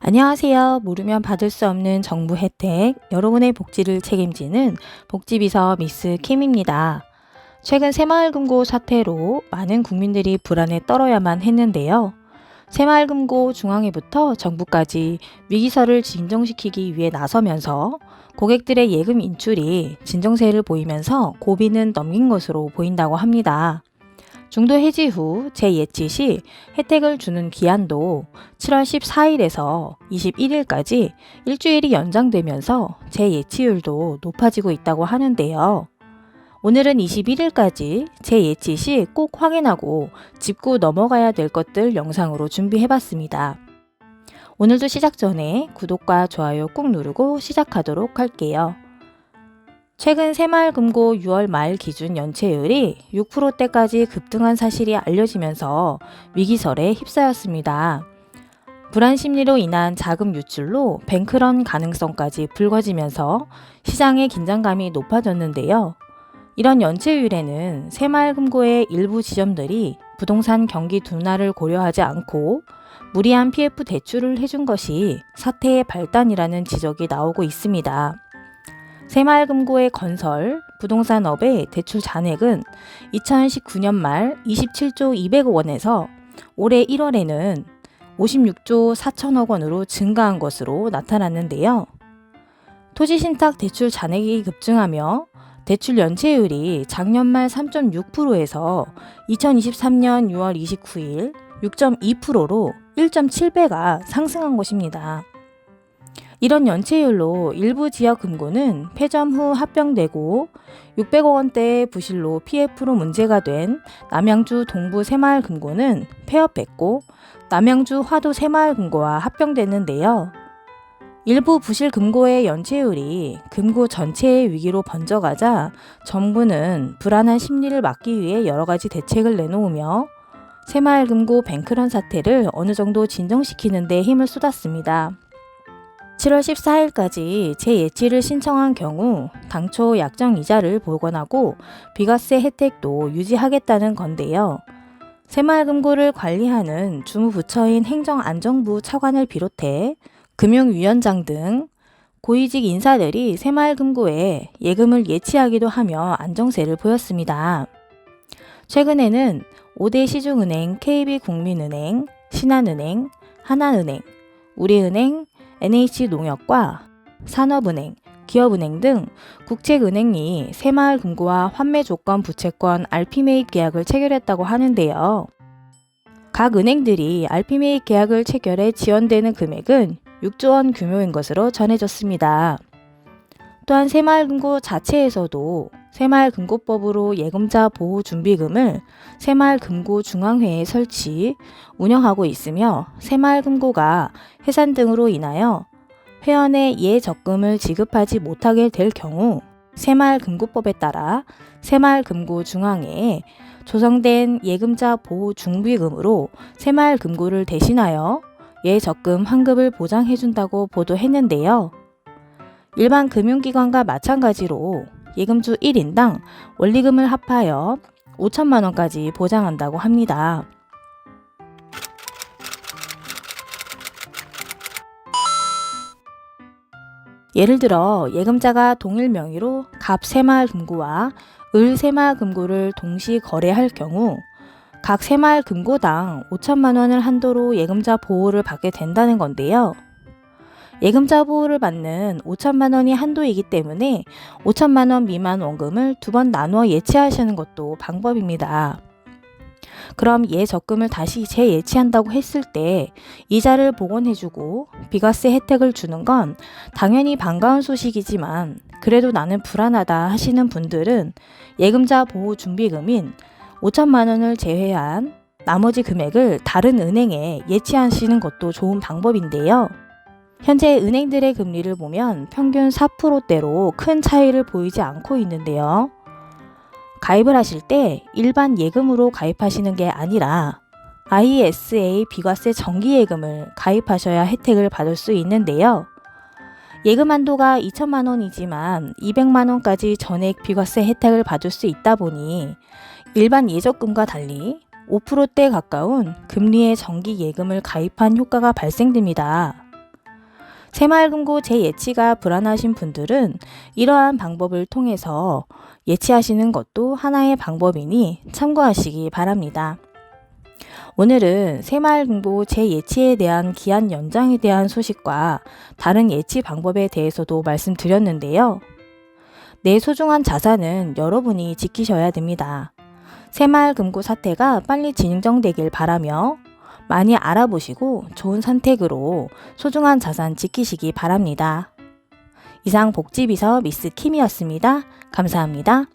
안녕하세요. 모르면 받을 수 없는 정부 혜택, 여러분의 복지를 책임지는 복지비서 미스 킴입니다. 최근 새마을금고 사태로 많은 국민들이 불안에 떨어야만 했는데요. 새마을금고 중앙회부터 정부까지 위기설을 진정시키기 위해 나서면서 고객들의 예금 인출이 진정세를 보이면서 고비는 넘긴 것으로 보인다고 합니다. 중도 해지 후 재예치 시 혜택을 주는 기한도 7월 14일에서 21일까지 일주일이 연장되면서 재예치율도 높아지고 있다고 하는데요. 오늘은 21일까지 재예치 시 꼭 확인하고 짚고 넘어가야 될 것들 영상으로 준비해봤습니다. 오늘도 시작 전에 구독과 좋아요 꾹 누르고 시작하도록 할게요. 최근 새마을금고 6월 말 기준 연체율이 6%대까지 급등한 사실이 알려지면서 위기설에 휩싸였습니다. 불안 심리로 인한 자금 유출로 뱅크런 가능성까지 불거지면서 시장의 긴장감이 높아졌는데요. 이런 연체율에는 새마을금고의 일부 지점들이 부동산 경기 둔화를 고려하지 않고 무리한 PF 대출을 해준 것이 사태의 발단이라는 지적이 나오고 있습니다. 새마을금고의 건설, 부동산업의 대출 잔액은 2019년 말 27조 200억 원에서 올해 1월에는 56조 4천억 원으로 증가한 것으로 나타났는데요. 토지신탁 대출 잔액이 급증하며 대출 연체율이 작년 말 3.6%에서 2023년 6월 29일 6.2%로 1.7배가 상승한 것입니다. 이런 연체율로 일부 지역 금고는 폐점 후 합병되고 600억 원대의 부실로 PF로 문제가 된 남양주 동부 새마을금고는 폐업했고 남양주 화도 새마을금고와 합병됐는데요. 일부 부실 금고의 연체율이 금고 전체의 위기로 번져가자 정부는 불안한 심리를 막기 위해 여러 가지 대책을 내놓으며 새마을금고 뱅크런 사태를 어느 정도 진정시키는 데 힘을 쏟았습니다. 7월 14일까지 재예치를 신청한 경우 당초 약정 이자를 보관하고 비과세 혜택도 유지하겠다는 건데요. 새마을금고를 관리하는 주무부처인 행정안전부 차관을 비롯해 금융위원장 등 고위직 인사들이 새마을금고에 예금을 예치하기도 하며 안정세를 보였습니다. 최근에는 5대 시중은행 KB국민은행, 신한은행, 하나은행, 우리은행, NH농협과 산업은행, 기업은행 등 국책은행이 새마을금고와 환매조건 부채권 RP매입 계약을 체결했다고 하는데요. 각 은행들이 RP매입 계약을 체결해 지원되는 금액은 6조 원 규모인 것으로 전해졌습니다. 또한 새마을금고 자체에서도 새마을금고법으로 예금자 보호준비금을 새마을금고중앙회에 설치, 운영하고 있으며 새마을금고가 해산 등으로 인하여 회원의 예적금을 지급하지 못하게 될 경우 새마을금고법에 따라 새마을금고중앙회에 조성된 예금자 보호준비금으로 새마을금고를 대신하여 예적금 환급을 보장해준다고 보도했는데요. 일반 금융기관과 마찬가지로 예금주 1인당 원리금을 합하여 5천만 원까지 보장한다고 합니다. 예를 들어 예금자가 동일 명의로 갑 새마을금고와 을 새마을금고를 동시 거래할 경우 각 새마을금고당 5천만 원을 한도로 예금자 보호를 받게 된다는 건데요. 예금자 보호를 받는 5천만 원이 한도이기 때문에 5천만 원 미만 원금을 2번 나누어 예치하시는 것도 방법입니다. 그럼 예적금을 다시 재예치한다고 했을 때 이자를 복원해주고 비과세 혜택을 주는 건 당연히 반가운 소식이지만 그래도 나는 불안하다 하시는 분들은 예금자 보호 준비금인 5천만 원을 제외한 나머지 금액을 다른 은행에 예치하시는 것도 좋은 방법인데요. 현재 은행들의 금리를 보면 평균 4%대로 큰 차이를 보이지 않고 있는데요. 가입을 하실 때 일반 예금으로 가입하시는 게 아니라 ISA 비과세 정기예금을 가입하셔야 혜택을 받을 수 있는데요. 예금 한도가 2천만 원이지만 200만 원까지 전액 비과세 혜택을 받을 수 있다 보니 일반 예적금과 달리 5%대 가까운 금리의 정기 예금을 가입한 효과가 발생됩니다. 새마을금고 재예치가 불안하신 분들은 이러한 방법을 통해서 예치하시는 것도 하나의 방법이니 참고하시기 바랍니다. 오늘은 새마을금고 재예치에 대한 기한 연장에 대한 소식과 다른 예치 방법에 대해서도 말씀드렸는데요. 내 소중한 자산은 여러분이 지키셔야 됩니다. 새마을금고 사태가 빨리 진정되길 바라며 많이 알아보시고 좋은 선택으로 소중한 자산 지키시기 바랍니다. 이상 복지비서 미스 킴이었습니다. 감사합니다.